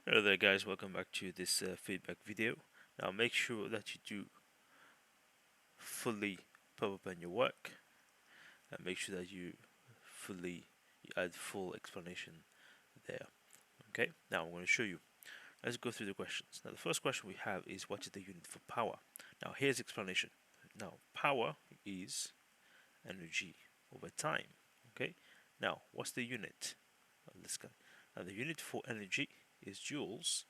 Hello there guys, welcome back to this feedback video. Now make sure that you do fully pop up on your work and make sure that you add full explanation there. Okay, now I'm going to show you. Let's go through the questions. Now the first question we have is what is the unit for power? Now here's explanation. Now power is energy over time. Okay, now what's the unit of this guy? Now the unit for energy is joules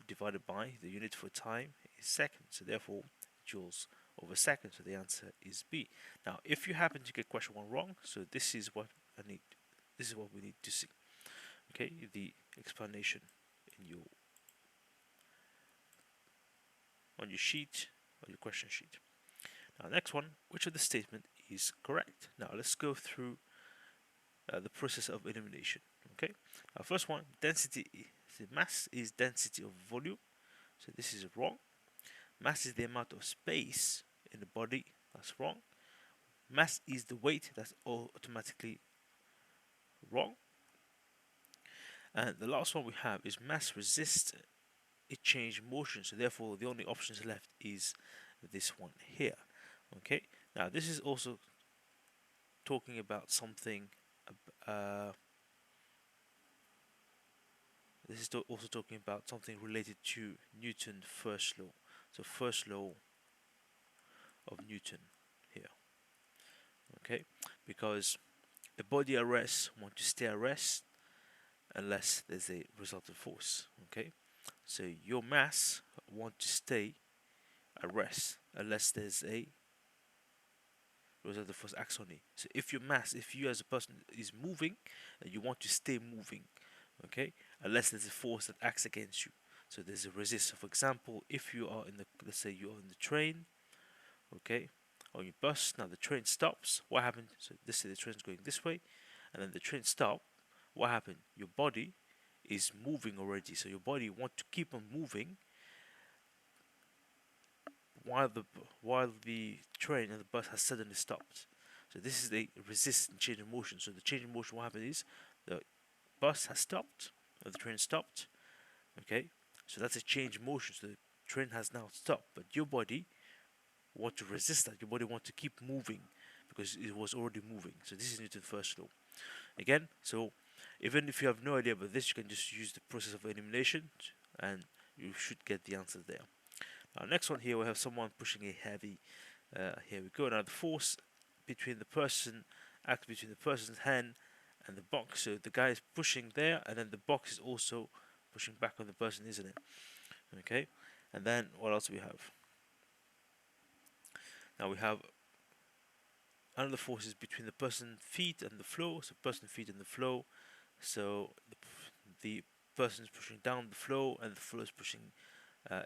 divided by the unit for time is seconds, so therefore joules over second, so the answer is B. Now if you happen to get question 1 wrong, so this is what we need to see. Okay, the explanation in your on your sheet, on your question sheet. Now next one, which of the statement is correct? Now let's go through the process of elimination. Okay, now first one, mass is density of volume, so this is wrong. Mass is the amount of space in the body, that's wrong. Mass is the weight, that's automatically wrong. And the last one we have is mass resists a change in motion, so therefore the only options left is this one here. Okay, now this is also talking about something also talking about something related to Newton's first law. So first law of Newton here. Okay, because a body at rest wants to stay at rest unless there's a resultant force. Okay, so your mass wants to stay at rest unless there's a resultant force acts on it. So if you as a person is moving, you want to stay moving. Okay, unless there's a force that acts against you. So there's a resist. So for example, if you are let's say you're in the train, okay, or your bus. Now the train stops. What happened? So this is the train's going this way, and then the train stopped. What happened? Your body is moving already, so your body wants to keep on moving while the train and the bus has suddenly stopped. So this is the resistant change in motion. So the change in motion, what happened is the bus has stopped, or the train stopped. Okay, so that's a change in motion. So the train has now stopped, but your body want to resist that. Your body want to keep moving because it was already moving. So this is Newton's first law. Again, so even if you have no idea about this, you can just use the process of elimination and you should get the answer there. Now next one here, we have someone pushing a heavy, here we go. Now the force between the person acts between the person's hand and the box. So the guy is pushing there, and then the box is also pushing back on the person, isn't it? Okay, and then what else do we have? Now we have another force is between the person's feet and the floor. So person's feet and the floor. So the person is pushing down the floor, and the floor is pushing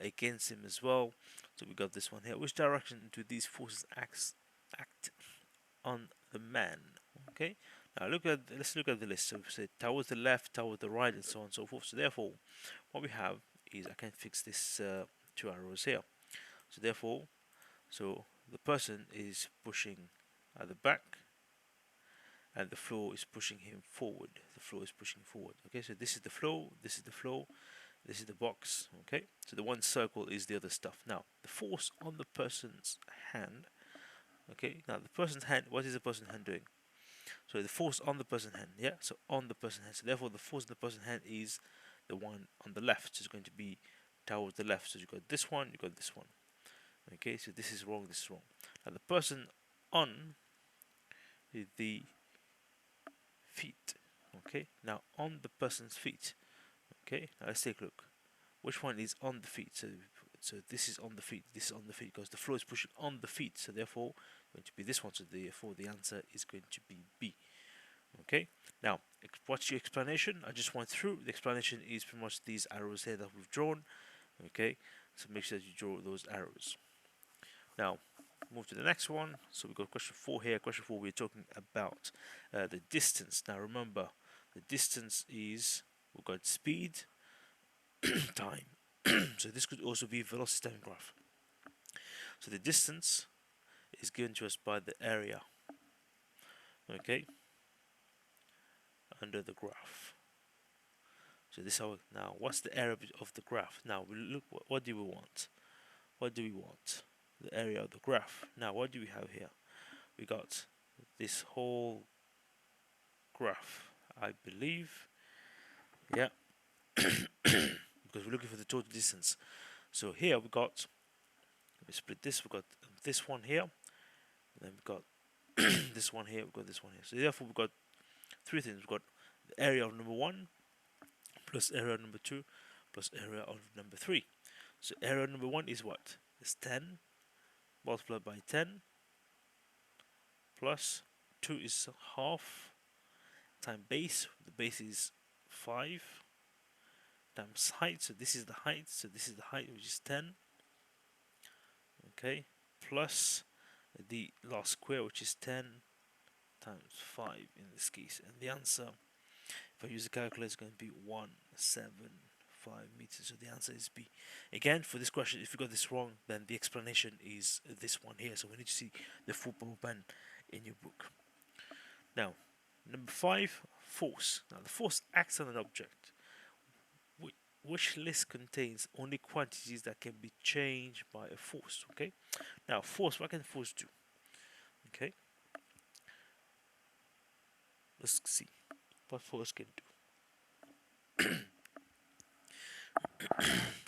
against him as well. So we got this one here. Which direction do these forces act on the man? Okay. Now let's look at the list. So we say towards the left, towards the right, and so on and so forth. So therefore, what we have is I can fix this 2 arrows here. So therefore, so the person is pushing at the back, and the floor is pushing him forward. The floor is pushing forward. Okay, so this is the floor, this is the floor, this is the box. Okay, so the one circle is the other stuff. Now, the force on the person's hand. Okay, now the person's hand, what is the person's hand doing? So the force on the person's hand, yeah, so on the person's hand. So therefore, the force on the person's hand is the one on the left. So it's going to be towards the left. So you got this one, you got this one. Okay, so this is wrong, this is wrong. Now the person on the feet. Okay, now on the person's feet. Okay, now let's take a look. Which one is on the feet? So this is on the feet. This is on the feet because the floor is pushing on the feet. So therefore, going to be this one. So therefore, the answer is going to be B. Okay. Now, what's your explanation? I just went through. The explanation is pretty much these arrows here that we've drawn. Okay. So make sure that you draw those arrows. Now, move to the next one. So we've got question 4 here. Question 4, we're talking about the distance. Now remember, the distance is, we've got speed, time. So this could also be velocity time graph. So the distance is given to us by the area, okay, under the graph. So this how now. What's the area of the graph? Now we look. What do we want? What do we want? The area of the graph. Now what do we have here? We got this whole graph, I believe. Yeah, because we're looking for the total distance. So here we got. Let me split this. We got this one here. And then we got this one here. We got this one here. So therefore we got three things. We got the area of number 1 plus area of number 2 plus area of number 3. So area number 1 is what? It's 10 multiplied by 10 plus 2 is half times base. The base is 5 times height. So this is the height. So this is the height, which is 10. Okay, plus the last square, which is 10 times 5 in this case. And the answer, if I use the calculator, is going to be 175 meters. So the answer is B. Again, for this question, if you got this wrong, then the explanation is this one here. So we need to see the full bubble band in your book. Now, number 5, force. Now, the force acts on an object which list contains only quantities that can be changed by a force. Okay. Now, force. What can force do? Okay. Let's see what force can do.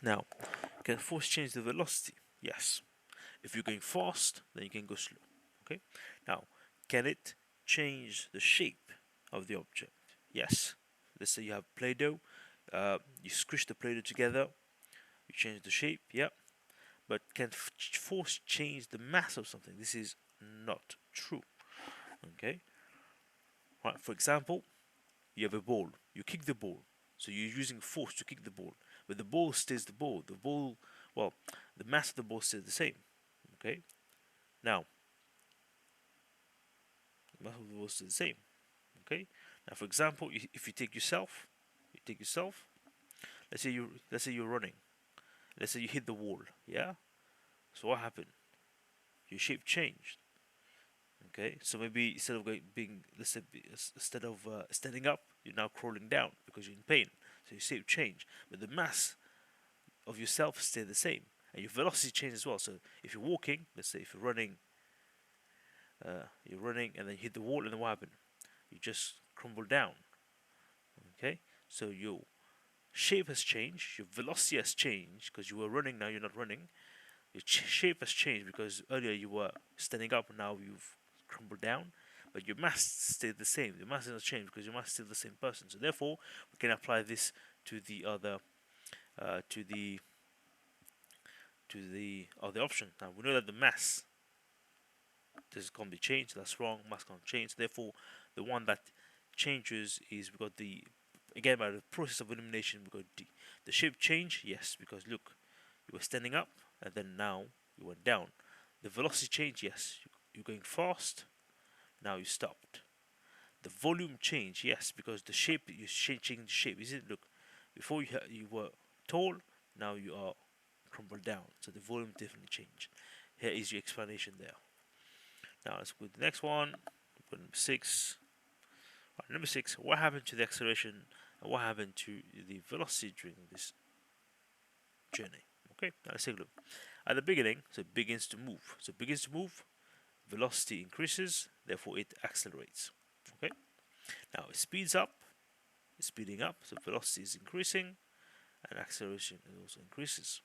Now, can force change the velocity? Yes. If you're going fast, then you can go slow. Okay. Now, can it change the shape of the object? Yes. Let's say you have Play-Doh. You squish the Play-Doh together. You change the shape. Yeah. But can force change the mass of something? This is not true. Okay. Right. For example, you have a ball. You kick the ball. So you're using force to kick the ball. But the ball stays the ball. The ball, well, the mass of the ball stays the same. Okay. Now, the mass of the ball stays the same. Okay. Now, for example, if you take yourself, let's say you're running. Let's say you hit the wall. Yeah. So what happened? Your shape changed. Okay. So maybe instead of instead of standing up, you're now crawling down because you're in pain. So your shape changed, but the mass of yourself stay the same, and your velocity changes as well. So if you're walking, let's say if you're running, and then you hit the wall, and then what happened? You just crumble down. Okay, so your shape has changed, your velocity has changed because you were running, now you're not running. Your shape has changed because earlier you were standing up, and now you've crumbled down. But your mass stayed the same. The mass has not changed because your mass is still the same person. So therefore, we can apply this to the other, to the other option. Now we know that the mass this can't be changed. That's wrong. Mass can't change. Therefore, the one that changes is we got the again by the process of elimination we got D. The shape change, yes, because look, you were standing up and then now you went down. The velocity change, yes, you're going fast. Now you stopped. The volume change, yes, because the shape you're changing the shape. Is it look? Before you were tall, now you are crumbled down. So the volume definitely changed. Here is your explanation there. Now let's go to the next one. Number 6. Right, number 6. What happened to the acceleration and what happened to the velocity during this journey? Okay, now let's take a look. At the beginning, so it begins to move. So it begins to move, velocity increases, therefore it accelerates. Okay. Now it speeds up, it's speeding up, so velocity is increasing, and acceleration also increases.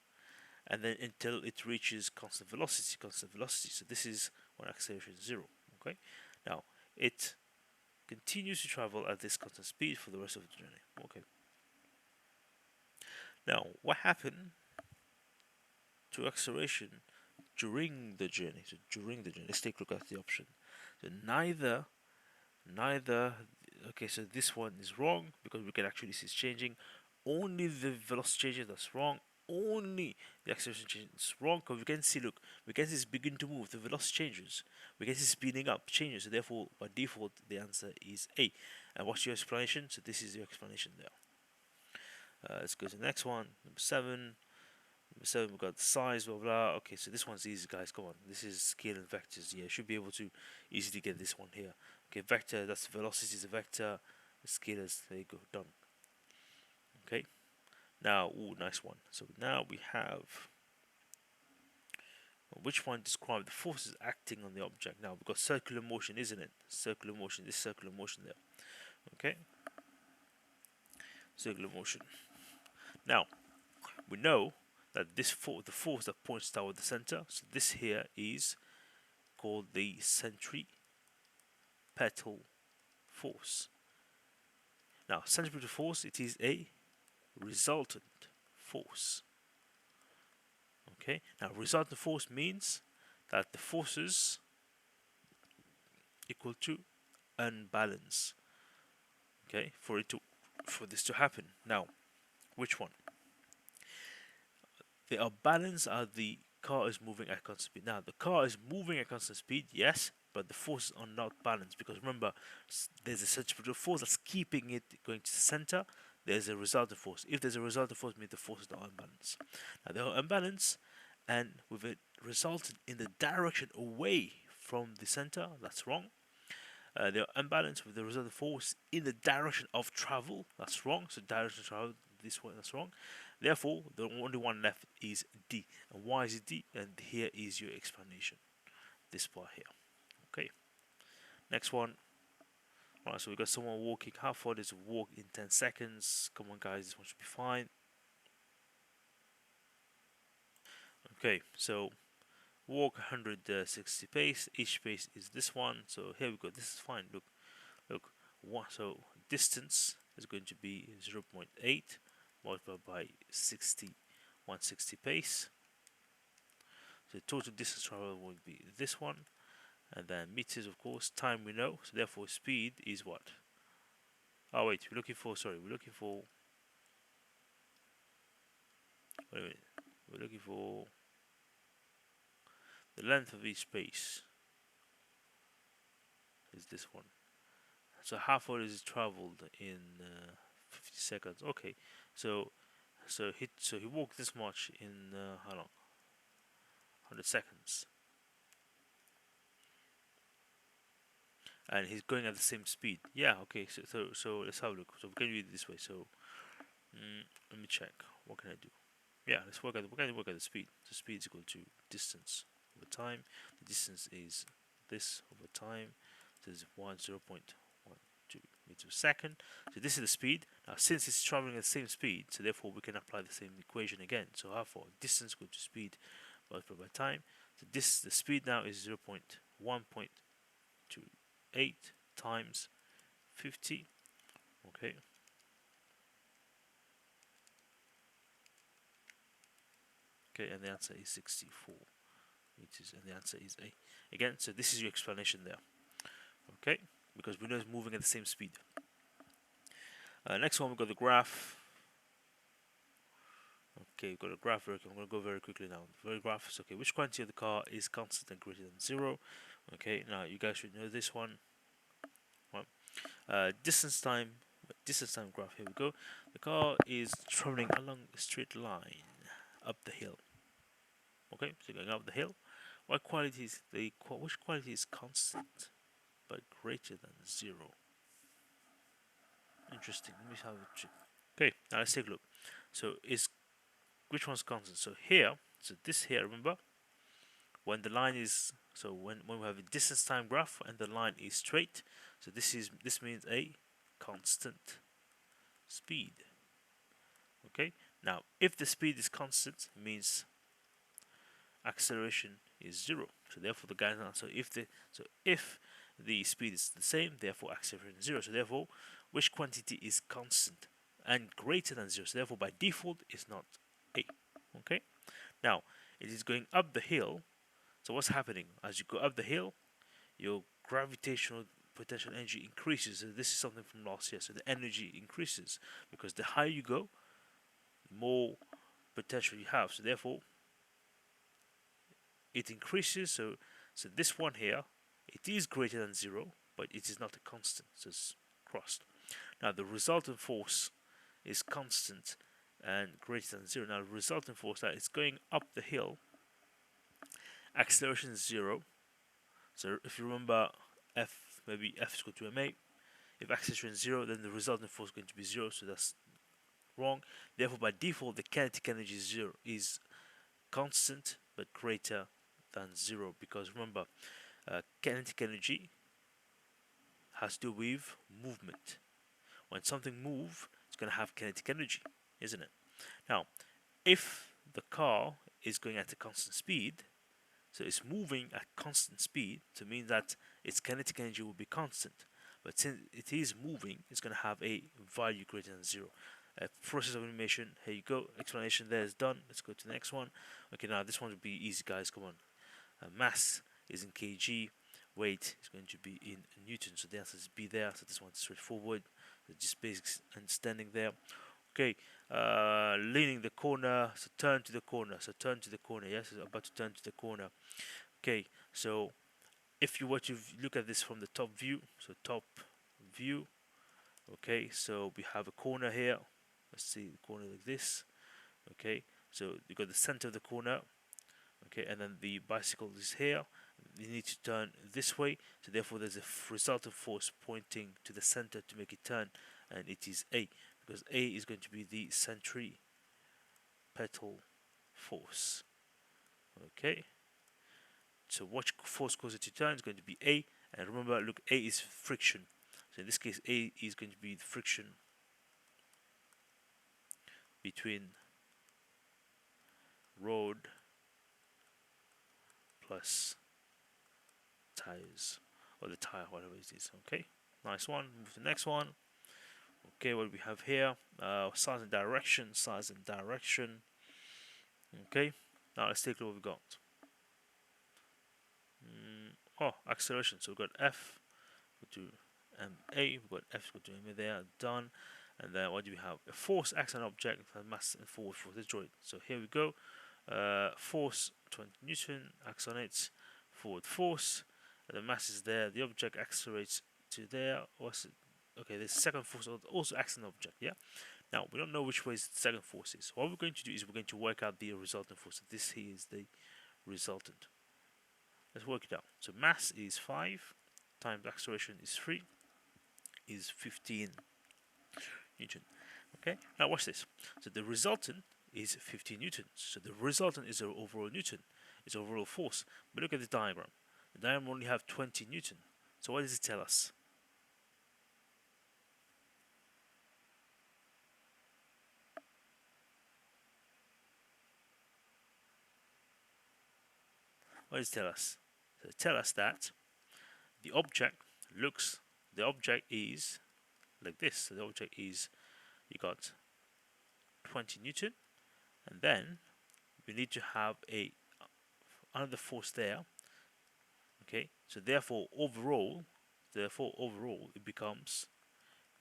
And then until it reaches constant velocity. So this is when acceleration is 0. Okay. Now it continues to travel at this constant speed for the rest of the journey. Okay. Now what happened to acceleration during the journey? So during the journey, let's take a look at the option. So neither. Okay, so this one is wrong because we can actually see it's changing. Only the velocity changes, that's wrong. Only the acceleration changes, wrong, because we can see, look, we can see it's begin to move, the velocity changes. We can see speeding up, changes, so therefore, by default, the answer is A. And what's your explanation? So this is your explanation there. Let's go to the next one, number 7. Number 7, we've got size, blah, blah. Okay, so this one's easy, guys, come on. This is scale and vectors, yeah, should be able to easily get this one here. Okay, vector, that's velocity is a vector, scalars, there you go, done. Okay. Now, ooh, nice one. So now we have which one describes the forces acting on the object. Now we've got circular motion, isn't it? Circular motion. This circular motion there. Okay. Circular motion. Now we know that the force that points toward the center. So this here is called the centripetal force. Now, centripetal force, it is a resultant force. Okay. Now, resultant force means that the forces equal to unbalance. Okay, for this to happen. Now, which one? They are balanced as the car is moving at constant speed. Now, the car is moving at constant speed, yes, but the forces are not balanced because remember, there's a centripetal force that's keeping it going to the center. There's a resultant force. If there's a resultant force, it means the forces are unbalanced. Now, they are unbalanced, and with it resulted in the direction away from the center. That's wrong. They are unbalanced with the resultant force in the direction of travel. That's wrong. So direction of travel this way. That's wrong. Therefore, the only one left is D. And why is it D? And here is your explanation. This part here. Okay. Next one. Alright, so we got someone walking. How far does it walk in 10 seconds? Come on, guys. This one should be fine. Okay, so walk 160 pace. Each pace is this one. So here we go. This is fine. Look. So distance is going to be 0.8 multiplied by 160 pace. So the total distance traveled would be this one, and then meters, of course. Time we know, so therefore speed is what? Oh wait, we're looking for. Sorry, we're looking for. Wait a minute. We're looking for the length of each space. Is this one? So how far is it traveled in 50 seconds? Okay, so he walked this much in how long? 100 seconds, and he's going at the same speed. Yeah, okay. So let's have a look. So we can read it this way. So let me check. What can I do? Yeah, let's work at the speed. So speed is equal to distance over time. The distance is this over time. So it's 0.12 meters per second. So this is the speed. Now, since it's traveling at the same speed, so therefore we can apply the same equation again. So how far? Distance equal to speed multiplied by time. So the speed now is 0.1.28 times 50. Okay. Okay, and the answer is 64 meters, and the answer is A. Again, so this is your explanation there. Okay, because we know it's moving at the same speed. Next one, we've got the graph. Okay, we've got a graph. I'm going to go very quickly now. The very graph is okay. Which quantity of the car is constant and greater than 0? Okay, now you guys should know this one. Well, distance time graph. Here we go. The car is traveling along a straight line up the hill. Okay, so going up the hill. Which quality is constant but greater than 0? Interesting. Let me have a check. Okay, now let's take a look. So which one's constant? So this here, remember, when the line is when we have a distance time graph and the line is straight, so this means a constant speed. Okay, now if the speed is constant, it means acceleration is 0. So therefore the guidance answer, if the speed is the same, therefore acceleration is 0. So therefore, which quantity is constant and greater than 0? So therefore by default it's not A. Okay, now it is going up the hill. So what's happening as you go up the hill? Your gravitational potential energy increases. So this is something from last year. So the energy increases because the higher you go, the more potential you have. So therefore it increases. So this one here, it is greater than 0, but it is not a constant. So it's crossed. Now the resultant force is constant and greater than 0. Now the resultant force that is going up the hill, acceleration is 0. So if you remember maybe F is equal to ma. If acceleration is 0, then the resultant force is going to be 0. So that's Wrong. Therefore, by default, the kinetic energy is constant but greater than 0, because remember, kinetic energy has to do with movement. When something moves, it's going to have kinetic energy, isn't it? Now, if the car is going at a constant speed, so it's moving at constant speed, so it means that its kinetic energy will be constant. But since it is moving, it's going to have a value greater than 0. Process of animation, here you go. Explanation there is done. Let's go to the next one. Okay, now this one will be easy, guys. Come on. Mass is in kg. Weight is going to be in Newton. So the answer is B there. So this one's straightforward. So just basic understanding there. Okay, leaning the corner, so turn to the corner, so turn to the corner, yes, it's about to turn to the corner. Okay, so if you were to look at this from the top view, so top view, okay, so we have a corner here, let's see the corner like this, okay, so you got the center of the corner, okay, and then the bicycle is here, you need to turn this way, so therefore there's a resultant force pointing to the center to make it turn, and it is A, because A is going to be the centripetal force. Okay, so what force causes it to turn is going to be A, and remember, look, A is friction, so in this case A is going to be the friction between road plus tires, or the tire, whatever it is. Okay, nice one. Move to the next one. Okay, what do we have here? Size and direction, size and direction. Okay, now let's take a look what we got. Oh, acceleration. So we've got F, go to MA, we've got F, go to MA there, done. And then what do we have? A force acts on an object, mass and forward force. Let's draw it. So here we go. Force 20 Newton acts on it, forward force, and the mass is there. The object accelerates to there. What's it? Okay, the second force also acts on the object. Yeah. Now we don't know which way the second force is. What we're going to do is we're going to work out the resultant force. So this here is the resultant. Let's work it out. So mass is 5 times acceleration is 3 is 15 Newton. Okay, now watch this. So the resultant is 15 newtons. So the resultant is the overall Newton, it's overall force. But look at the diagram. The diagram only have 20 Newton. So what does it tell us? What does it tell us? So it tells us that the object is like this. So the object is, you got 20 Newton, and then we need to have another force there. Okay, so therefore overall it becomes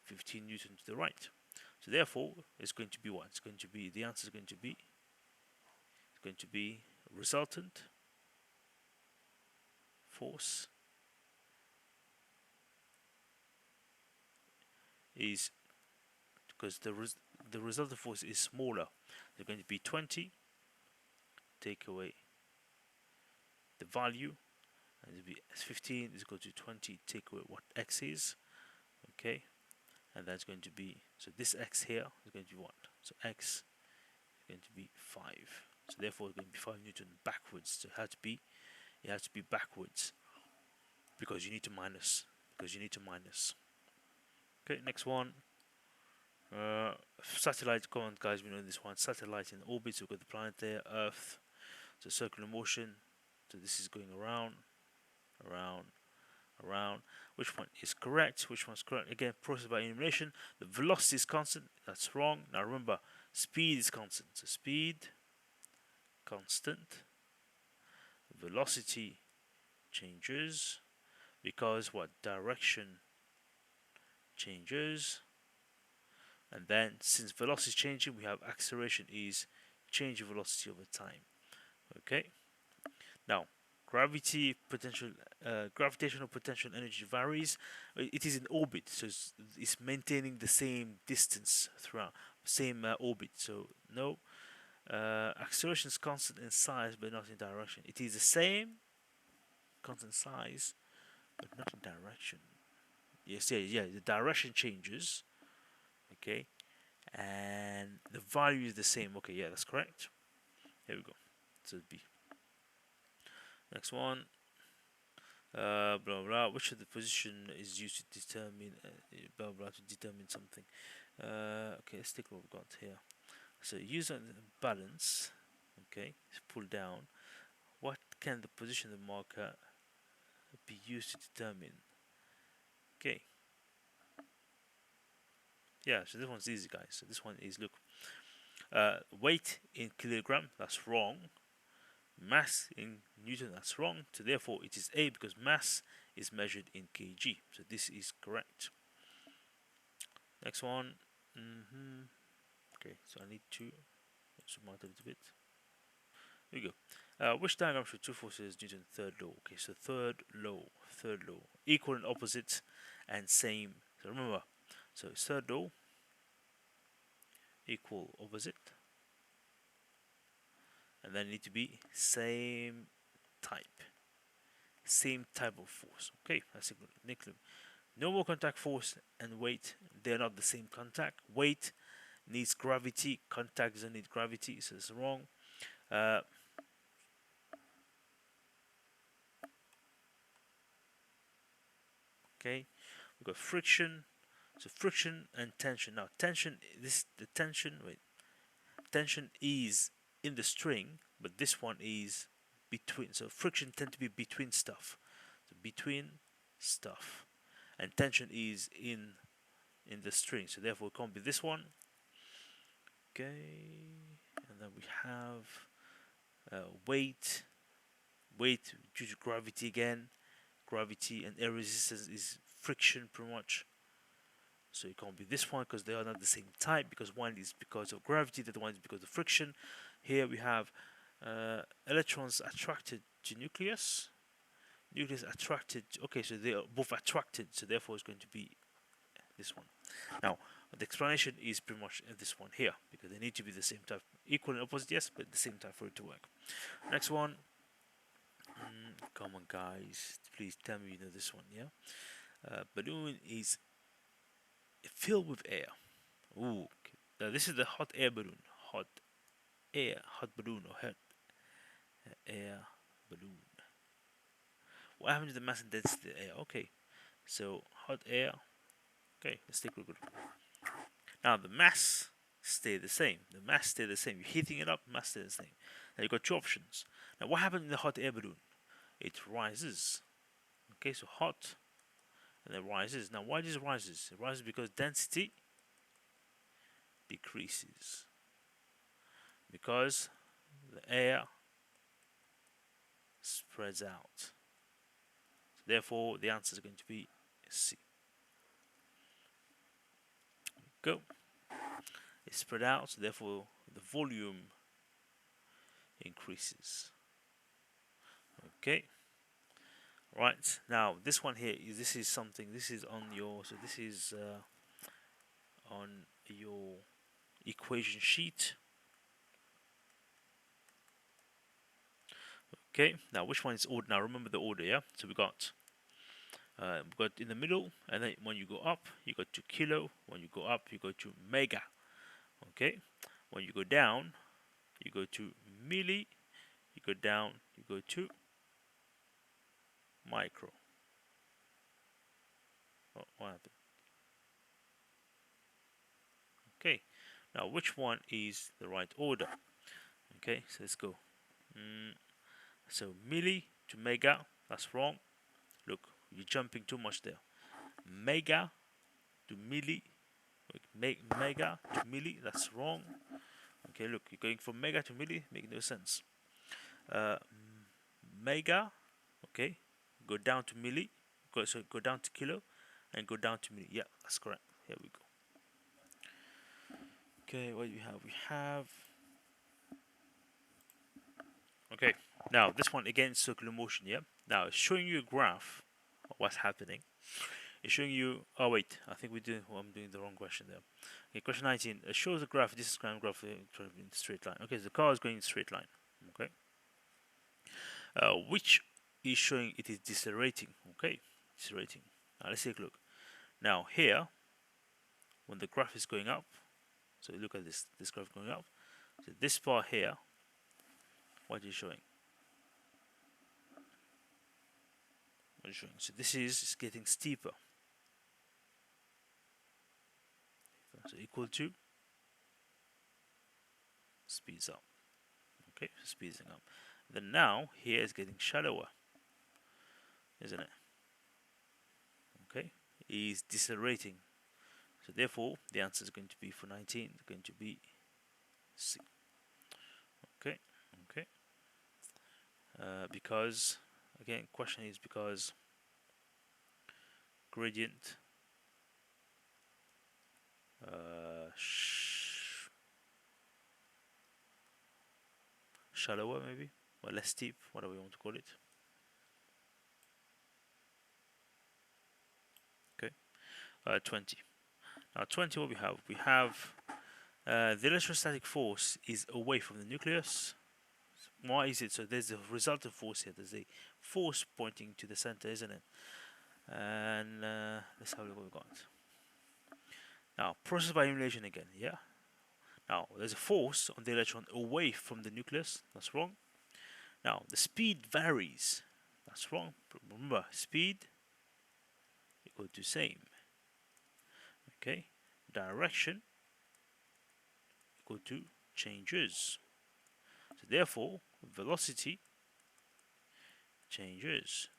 15 Newton to the right. So therefore it's going to be what? It's going to be, the answer is going to be resultant force is, because the resultant force is smaller, they're going to be 20, take away the value, and it'll be 15 is equal to 20, take away what x is. Okay, and that's going to be, so this x here is going to be what? So x is going to be 5. So therefore it's going to be 5 Newton backwards. So it has to be backwards, because you need to minus. Okay, next one. Satellite, come on guys, we know this one. Satellite in orbit, so we've got the planet there, Earth. So circular motion. So this is going around. Which one is correct? Which one's correct? Again, process by elimination. The velocity is constant. That's wrong. Now remember, speed is constant. So speed constant. Velocity changes because what? Direction changes. And then since velocity is changing, we have acceleration is change of velocity over time. Okay. Now, gravitational potential energy varies. It is in orbit, so it's maintaining the same distance throughout, same orbit. So no, acceleration is constant in size but not in direction. It is the same, constant size, but not in direction. Yes, yeah. The direction changes. Okay, and the value is the same. Okay, yeah, that's correct. Here we go. So B. Next one. Blah blah. Which of the position is used to determine blah blah to determine something? Okay, let's take what we've got here. So use a balance. Okay, it's pull down. What can the position of the marker be used to determine? Okay. Yeah, so this one's easy, guys. So this one is, look, weight in kilogram, that's wrong. Mass in Newton, that's wrong. So therefore it is A, because mass is measured in kg. So this is correct. Next one. Okay, so I need to zoom out a little bit. Here we go. Which diagram shows two forces Newton's third law? Okay, so third law, equal and opposite and same. So remember, so third law, equal, opposite, and then need to be same type of force. Okay, that's a good nickname. No more contact force and weight, they're not the same contact. Weight needs gravity, contact doesn't need gravity, so it's wrong. Okay, we've got friction. So friction and tension. Now tension, tension is in the string, but this one is between. So friction tend to be between stuff. So between stuff, and tension is in the string. So therefore it can't be this one. Okay, and then we have weight. Weight due to gravity again. Gravity and air resistance is friction pretty much. So it can't be this one because they are not the same type, because one is because of gravity, the other one is because of friction. Here we have electrons attracted to nucleus. Nucleus attracted. Okay, so they are both attracted, so therefore it's going to be this one. Now the explanation is pretty much this one here, because they need to be the same type, equal and opposite, yes, but the same type for it to work. Next one. Come on, guys, please tell me you know this one. Yeah, balloon is filled with air. Ooh, okay. Now this is the hot air balloon. Hot balloon, or hot air balloon. What happens to the mass and density of the air? Okay, so hot air. Okay, let's take a look. Now the mass stay the same. The mass stay the same. You're heating it up, mass stay the same. Now you've got two options. Now what happens in the hot air balloon? It rises. Okay, so hot, and then rises. Now why does it rises? It rises because density decreases, because the air spreads out. So therefore the answer is going to be C. Go. It's spread out, so therefore the volume increases. Okay. Right, now this one here is, this is something, this is on your, so this is on your equation sheet. Okay, now which one is order? Now remember the order, yeah? So we got in the middle, and then when you go up, you go to kilo. When you go up, you go to mega. Okay, when you go down, you go to milli. You go down, you go to micro. Oh, what happened? Okay, now which one is the right order? Okay, so let's go. So milli to mega, that's wrong. Look, you're jumping too much there. Mega to milli, mega to milli, that's wrong. Okay, look, you're going from mega to milli, make no sense. Mega, okay, go down to milli, go down to kilo, and go down to milli. Yeah, that's correct. Here we go. Okay, what do we have? We have. Okay, now this one again, circular motion. Yeah. Now it's showing you a graph of what's happening. It's showing you. Oh wait, I think I'm doing the wrong question there. Okay, question 19. It shows a graph. This is graph in straight line. Okay, so the car is going in straight line. Okay. Which is showing it is decelerating. Okay, decelerating. Now let's take a look. Now here, when the graph is going up, So look at this graph going up. So this part here, what is showing? What is showing? So this is getting steeper. So equal to speeds up. Okay, so speeding up. Then now here is getting shallower, isn't it? Okay, is decelerating. So therefore, the answer is going to be for 19, going to be C. Okay, okay. Because again, question is because gradient shallower maybe, or less steep, whatever you want to call it. Okay, 20. Now 20, what we have? We have the electrostatic force is away from the nucleus. Why is it so? There's a resultant force here. There's a force pointing to the center, isn't it? And let's have a look what we got. Now, process by elimination again, yeah? Now, there's a force on the electron away from the nucleus. That's wrong. Now, the speed varies. That's wrong. Remember, speed equal to same. Okay? Direction equal to changes. So therefore, velocity changes.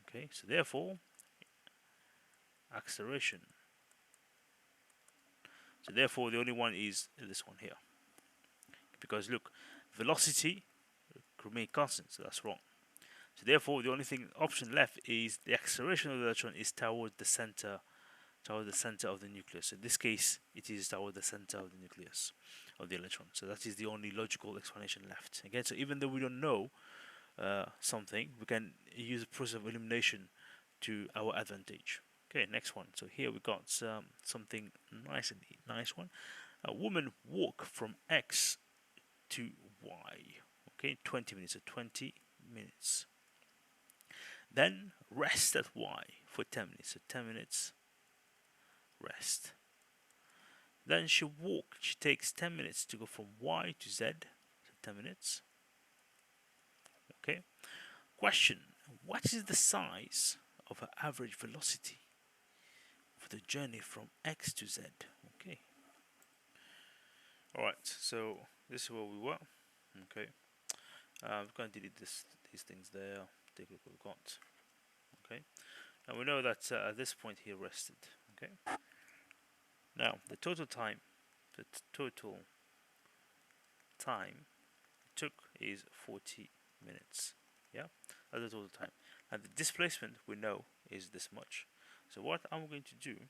Okay? So therefore, acceleration. So therefore, the only one is this one here. Because look, velocity remain constant, so that's wrong. So therefore, the only thing option left is the acceleration of the electron is toward the center of the nucleus. In this case, it is toward the center of the nucleus of the electron. So that is the only logical explanation left. Again, so even though we don't know something, we can use the process of elimination to our advantage. Okay, next one. So here we got something nice one. A woman walk from X to Y. Okay, 20 minutes. So 20 minutes. Then rest at Y for 10 minutes. So 10 minutes rest. Then she takes 10 minutes to go from Y to Z. So 10 minutes. Okay. Question: what is the size of her average velocity for the journey from X to Z? Okay. Alright, so this is where we were. Okay. I'm going to delete these things there. Take a look what we got. Okay. Now we know that at this point he rested. Okay. Now the total time it took is 40 minutes. Yeah, that's the total time. And the displacement we know is this much. So what I'm going to do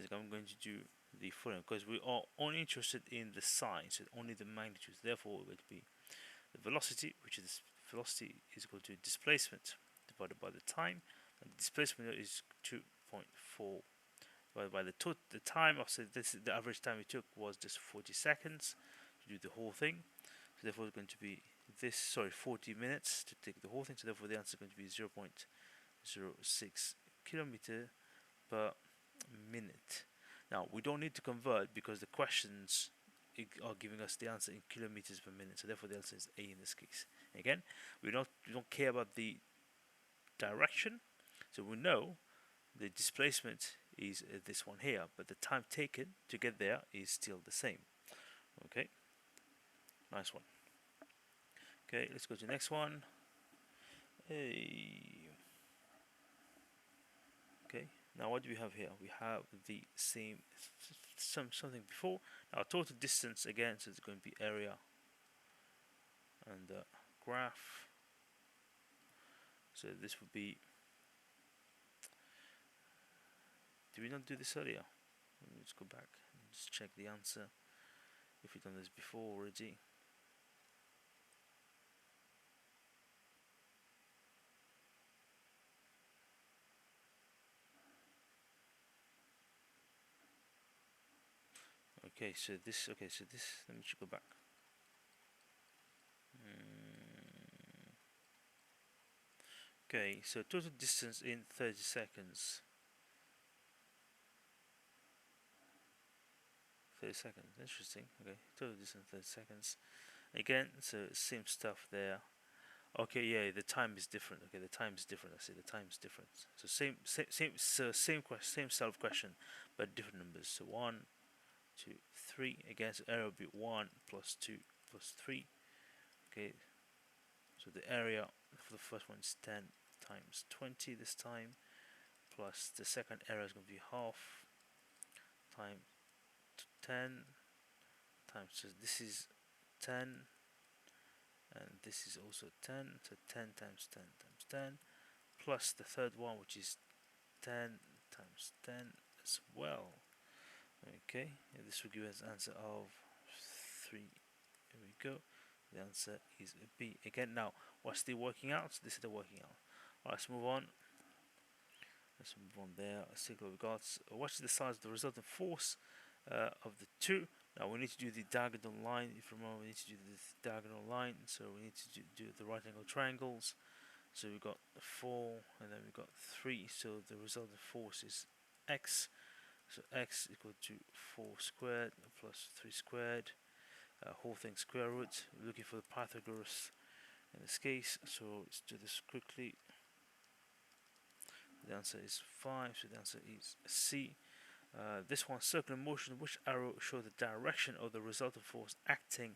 is I'm going to do the following, because we are only interested in the size, only the magnitudes. Therefore, we're going to be the velocity, which is velocity is equal to displacement divided by the time, and the displacement is 2.4 divided by the time. So this the average time it took was just 40 seconds to do the whole thing. So therefore, it's going to be 40 minutes to take the whole thing. So therefore, the answer is going to be 0.06 kilometer per minute. Now we don't need to convert because the questions are giving us the answer in kilometers per minute. So therefore, the answer is A in this case. Again, we don't care about the direction. So we know the displacement is this one here, but the time taken to get there is still the same. Okay, nice one. Okay, let's go to the next one. Okay, now what do we have here? We have the same something before. Now total distance again, so it's going to be area and graph. So this would be. Did we not do this earlier? Let's go back and just check the answer if we've done this before already. Okay, so this. Let me just go back. Okay, so total distance in 30 seconds. 30 seconds. Interesting. Okay, total distance 30 seconds. Again, so same stuff there. Okay, yeah, the time is different. Okay, the time is different. I see the time is different. So same question, same style of question, but different numbers. So 1, 2, 3. Again, so area will be 1 plus 2 plus 3. Okay, so the area for the first one is 10 times 20 this time, plus the second area is going to be half times 10 times, so this is 10 and this is also 10, so 10 times 10 times 10, plus the third one, which is 10 times 10 as well. Okay, and this will give us an answer of 3. Here we go. The answer is B. Again, now we're still working out, so this is the working out. Alright, let's move on. Let's move on there. Let's see what we got. What is the size of the resultant force of the two? Now we need to do the diagonal line. If you remember, we need to do the diagonal line. So we need to do the right angle triangles. So we got 4 and then we got 3. So the resultant force is x. So x equal to 4 squared plus 3 squared. Whole thing square root. We're looking for the Pythagoras in this case. So let's do this quickly. The answer is 5, so the answer is C. This one, circular motion, which arrow shows the direction of the resultant force acting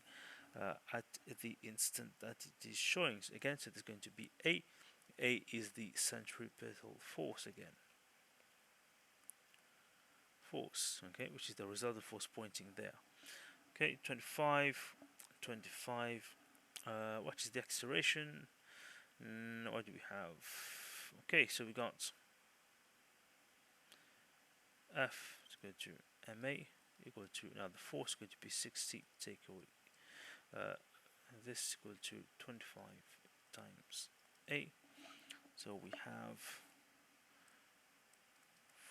at the instant that it is showing? So again, so it's going to be A. A is the centripetal force again. Force, okay, which is the resultant force pointing there. Okay, 25. What is the acceleration? What do we have? Okay, so we got F is going to MA equal to, now the force is going to be 60, take away this is equal to 25 times A. So we have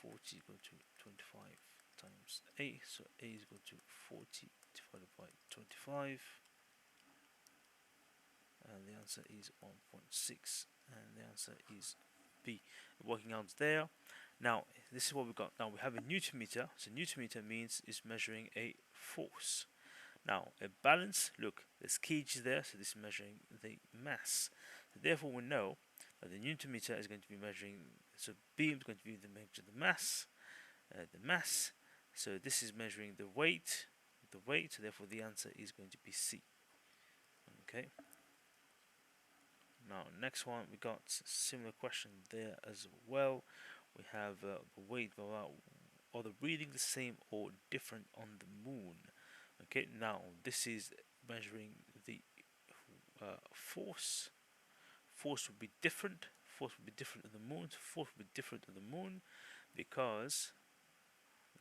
40 equal to 25 times A. So A is equal to 40 divided by 25. And the answer is 1.6. And the answer is B. Working out there. Now, this is what we got. Now, we have a Newton meter. So, Newton meter means it's measuring a force. Now, a balance, look, there's kgs there, so this is measuring the mass. So therefore, we know that the Newton meter is going to be measuring, so beam is going to be the measure the mass, So this is measuring the weight, so therefore the answer is going to be C. Okay. Now, next one, we got similar question there as well. We have the weight, are the reading the same or different on the moon? Okay, now this is measuring the force. Force would be different. Force would be different on the moon. Force would be different on the moon because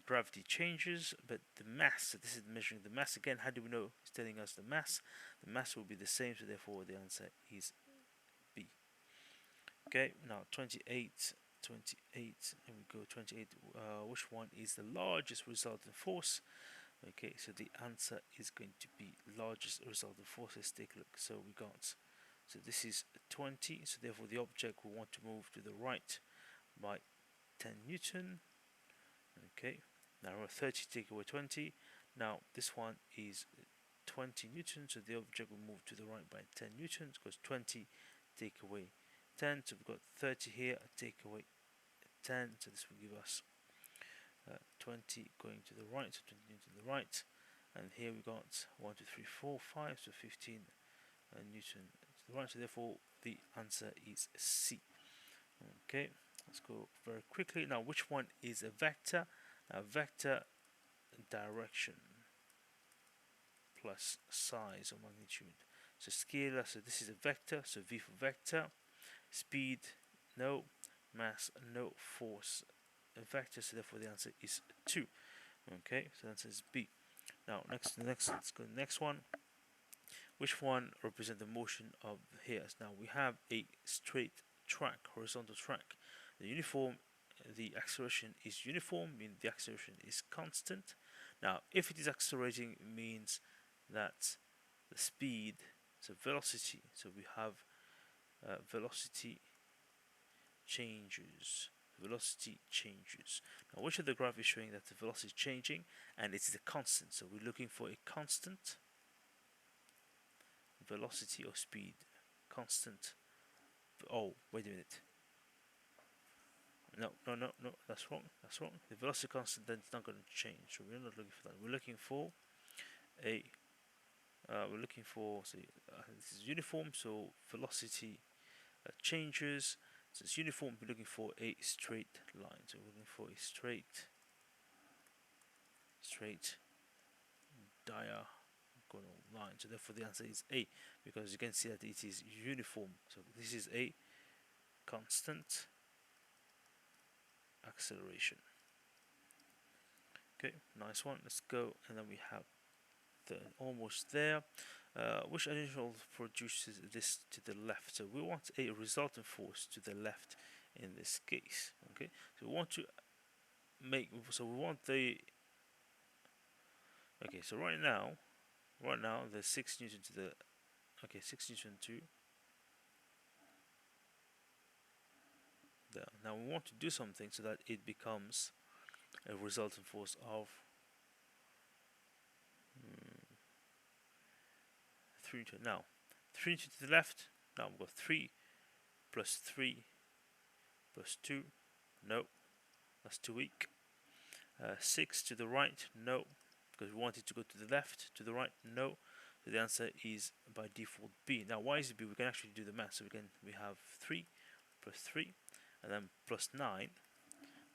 gravity changes, but the mass. So this is measuring the mass again. How do we know? It's telling us the mass. The mass will be the same. So therefore, the answer is B. Okay, now 28, and we go 28. Which one is the largest resultant force? Okay, so the answer is going to be largest resultant force. Let's take a look. So we got, so this is 20. So therefore, the object will want to move to the right by 10 Newton. Okay, now 30 take away 20. Now this one is 20 Newton. So the object will move to the right by 10 Newtons because 20 take away 10, so we've got 30 here, take away 10, so this will give us 20 going to the right, so 20 to the right, and here we got 1, 2, 3, 4, 5, so 15 Newton to the right, so therefore the answer is C. Okay, let's go very quickly. Now, which one is a vector? Now, vector direction plus size or magnitude. So scalar, so this is a vector, so V for vector. Speed, no. Mass, no. Force, a vector, so therefore the answer is 2. Okay, so the answer is B. Now, let's go to the next one. Which one represents the motion of the hairs? Now, we have a straight track, horizontal track. The acceleration is uniform, meaning the acceleration is constant. Now, if it is accelerating, it means that the speed, so velocity, so we have velocity changes. the velocity changes. Now, which of the graph is showing that the velocity is changing and it's a constant? So we're looking for a constant velocity or speed. Constant. Oh, wait a minute. No, that's wrong. That's wrong. The velocity constant then is not going to change. So we're not looking for that. We're looking for a. So this is uniform. So velocity changes. So it's uniform. We're looking for a straight line. So we're looking for a straight diagonal line. So therefore the answer is A, because you can see that it is uniform. So this is a constant acceleration. Okay, nice one. Let's go, and then we have the almost there. Which additional produces this to the left? So we want a resultant force to the left in this case. Okay, so we want to make. So we want the. Okay, so right now, the 6 Newton to the. Okay, 6 Newton to. There. Now we want to do something so that it becomes a resultant force of 3 Newton. Now 3 Newton to the left. Now we've got 3 plus 3 plus 2. No, that's too weak. 6 to the right. No, because we want it to go to the left. To the right. No. So the answer is by default B. Now why is it B? We can actually do the math. So we have 3 plus 3 and then plus 9.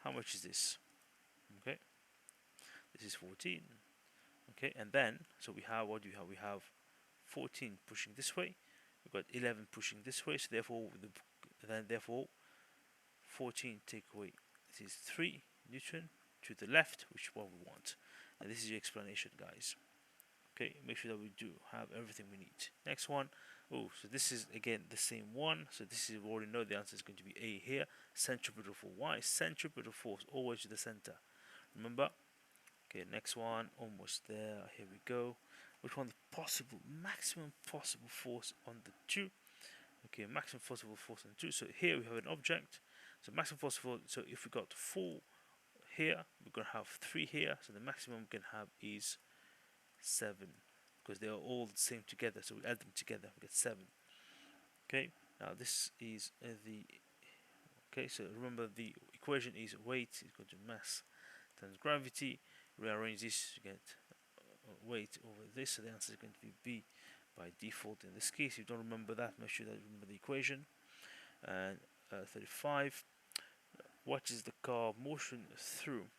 How much is this? Okay, this is 14. Okay, and then so we have, what do we have? We have 14 pushing this way. We've got 11 pushing this way. So therefore 14 take away. This is 3 Newton to the left, which is what we want. And this is your explanation, guys. Okay, make sure that we do have everything we need. Next one. Oh, so this is again the same one. So this is, we already know the answer is going to be A here. Centripetal force. Why? Centripetal force always to the center. Remember? Okay, next one. Almost there. Here we go. Which one? The possible, maximum possible force on the 2. Okay, maximum possible force on 2. So here we have an object. So maximum possible. So if we got 4 here, we're going to have 3 here. So the maximum we can have is 7, because they are all the same together. So we add them together, we get 7. Okay, now this is the. Okay, so remember the equation is weight is equal to mass times gravity. Rearrange this, you get weight over this. So the answer is going to be B by default in this case. If you don't remember that, make sure that you remember the equation. And 35. What is the car motion through?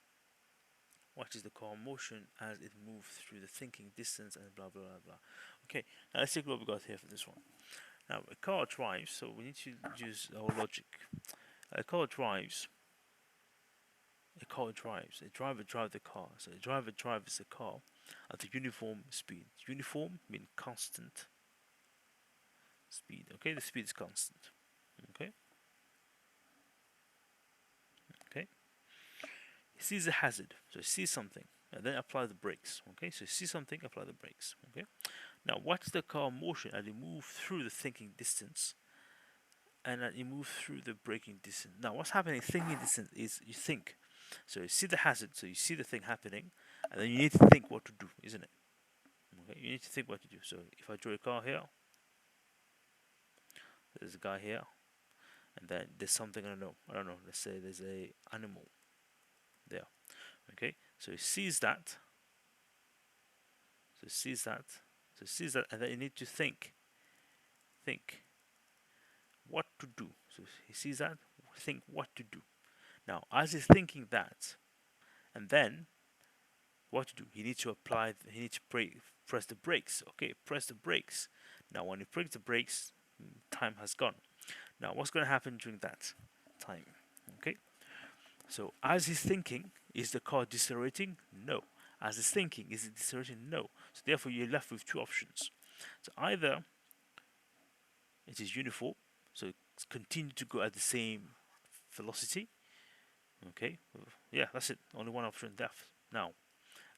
What is the car motion as it moves through the thinking distance and blah blah blah blah. Okay, now let's take what we got here for this one. Now a car drives, so we need to use our logic. A car drives. A driver drives the car. So a driver drives the car at a uniform speed. Uniform means constant speed. Okay, the speed is constant. Okay. Okay. He sees a hazard, so he sees something, and then apply the brakes. Okay, so he sees something, apply the brakes. Okay. Now, what's the car motion as it moves through the thinking distance, and as it moves through the braking distance? Now, what's happening in thinking distance is you think. So you see the hazard, so you see the thing happening, and then you need to think what to do, isn't it? Okay, you need to think what to do. So if I draw a car here, there's a guy here, and then there's something I don't know. Let's say there's a animal there. Okay, so he sees that. So he sees that. So he sees that, and then you need to think what to do. So he sees that, think what to do. Now, as he's thinking that, and then what to do? He needs to press the brakes. Okay, press the brakes. Now, when he presses the brakes, time has gone. Now, what's going to happen during that time? Okay, so as he's thinking, is the car decelerating? No. As he's thinking, is it decelerating? No. So therefore, you're left with 2 options. So either it is uniform, so it's continue to go at the same velocity. Okay, yeah, that's it. Only one option left. Now,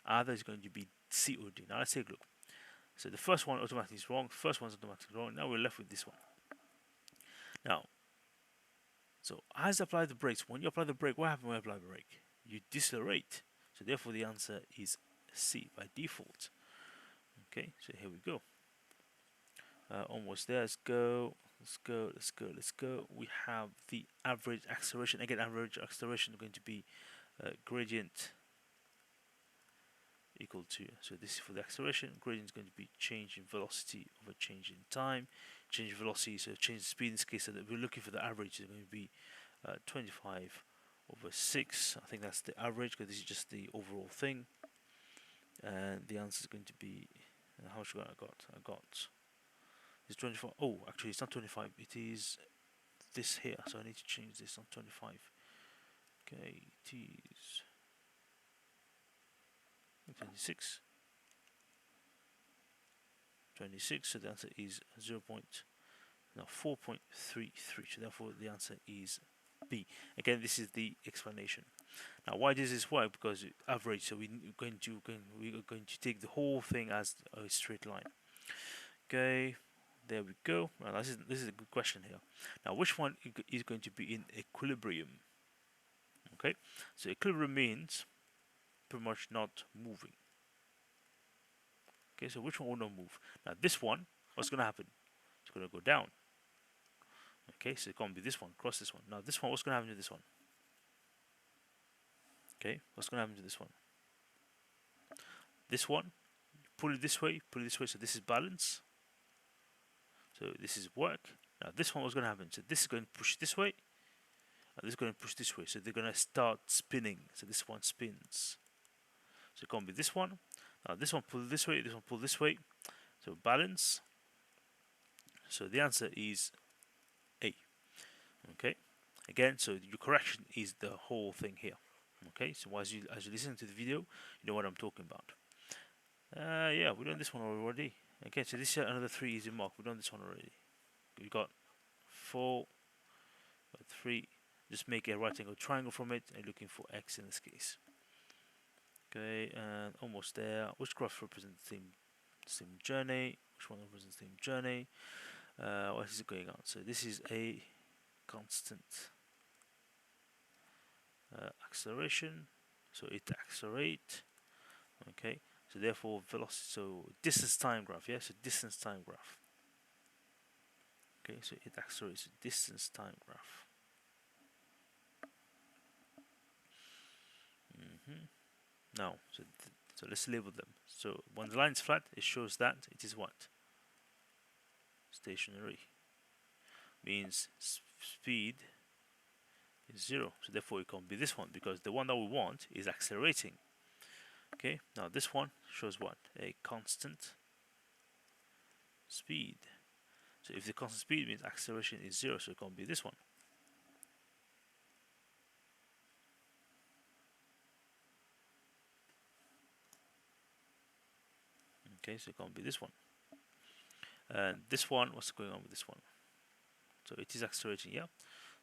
either is going to be C or D. Now let's take a look. So the first one automatically is wrong. First one's automatically wrong. Now we're left with this one. Now, So as apply the brakes, when you apply the brake, what happens when you apply the brake? You decelerate. So therefore the answer is C by default. Okay, so here we go. Almost there. Let's go. Let's go. Let's go. Let's go. We have the average acceleration. Again, average acceleration is going to be gradient equal to, so this is for the acceleration, gradient is going to be change in velocity over change in time. Change in velocity, so change in speed in this case, so that we're looking for the average is going to be 25 over 6. I think that's the average because this is just the overall thing. And the answer is going to be, how much I got? I got, it's 25. Oh, actually it's not 25, it is this here, so I need to change this on 25. Okay, it is 26. 26, so the answer is 4.33. So therefore the answer is B. Again, this is the explanation. Now, why does this work? Because average, so we're going to take the whole thing as a straight line. Okay, there we go. Now this is a good question here. Now, which one is going to be in equilibrium? Okay, so equilibrium means pretty much not moving. Okay, so which one will not move? Now this one, what's going to happen? It's going to go down. Okay, so it can't be this one, cross this one. Now this one, what's going to happen to this one? Okay, what's going to happen to this one? This one, pull it this way, so this is balance. So this is work. Now this one, what's going to happen? So this is going to push this way, and this is going to push this way. So they're going to start spinning. So this one spins. So it can't be this one. Now this one pull this way, this one pull this way. So balance. So the answer is A. Okay. Again, so your correction is the whole thing here. Okay. So as you listen to the video, you know what I'm talking about. Yeah, we've done this one already. Okay. So this is another 3 easy mark. We've done this one already. We got 4, 3. Just make a right angle triangle from it, and looking for X in this case. Okay, and almost there. Which graph represents the same journey? Which one represents the same journey? What is it going on? So this is a constant acceleration. So it accelerates. Okay, so therefore velocity. So distance time graph. Yeah, so distance time graph. Okay, so it accelerates. Distance time graph. Now, so let's label them. So when the line is flat, it shows that it is what? Stationary. Means speed is 0. So therefore it can't be this one, because the one that we want is accelerating. Okay, now this one shows what? A constant speed. So if the constant speed means acceleration is 0, so it can't be this one. Okay, so it can't be this one. And this one, what's going on with this one? So it is accelerating, yeah.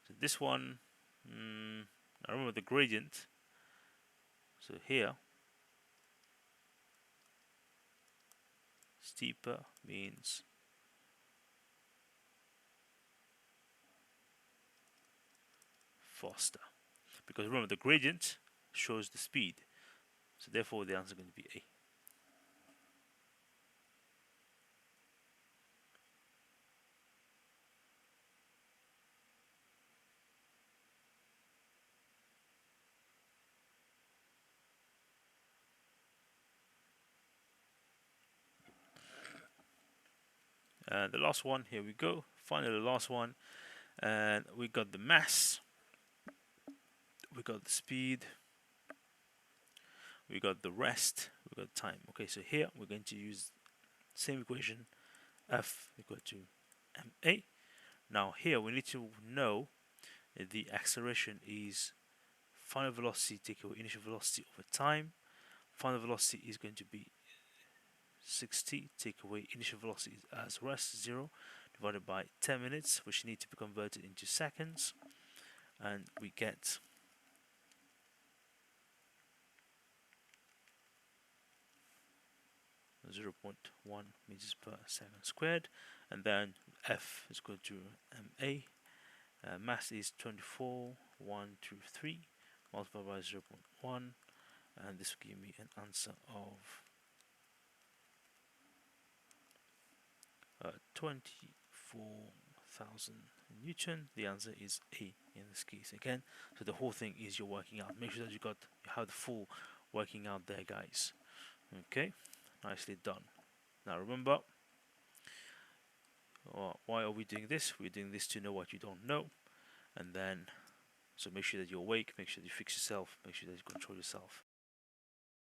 So this one, I remember the gradient. So here, steeper means faster, because remember the gradient shows the speed. So therefore the answer is going to be A. And the last one, here we go. Finally, the last one. And we got the mass. We got the speed. We got the rest. We got time. Okay, so here we're going to use same equation. F equal to ma. Now here we need to know that the acceleration is final velocity take away initial velocity over time. Final velocity is going to be 60, take away initial velocity as rest 0, divided by 10 minutes, which need to be converted into seconds, and we get 0.1 meters per second squared, and then F is equal to ma, Mass is 24,123 multiplied by 0.1, and this will give me an answer of 24,000 Newton. The answer is A in this case again. So the whole thing is your working out. Make sure that you have the full working out there, guys. Okay, nicely done. Now remember, why are we doing this? We're doing this to know what you don't know, and then so make sure that you're awake, make sure that you fix yourself, make sure that you control yourself.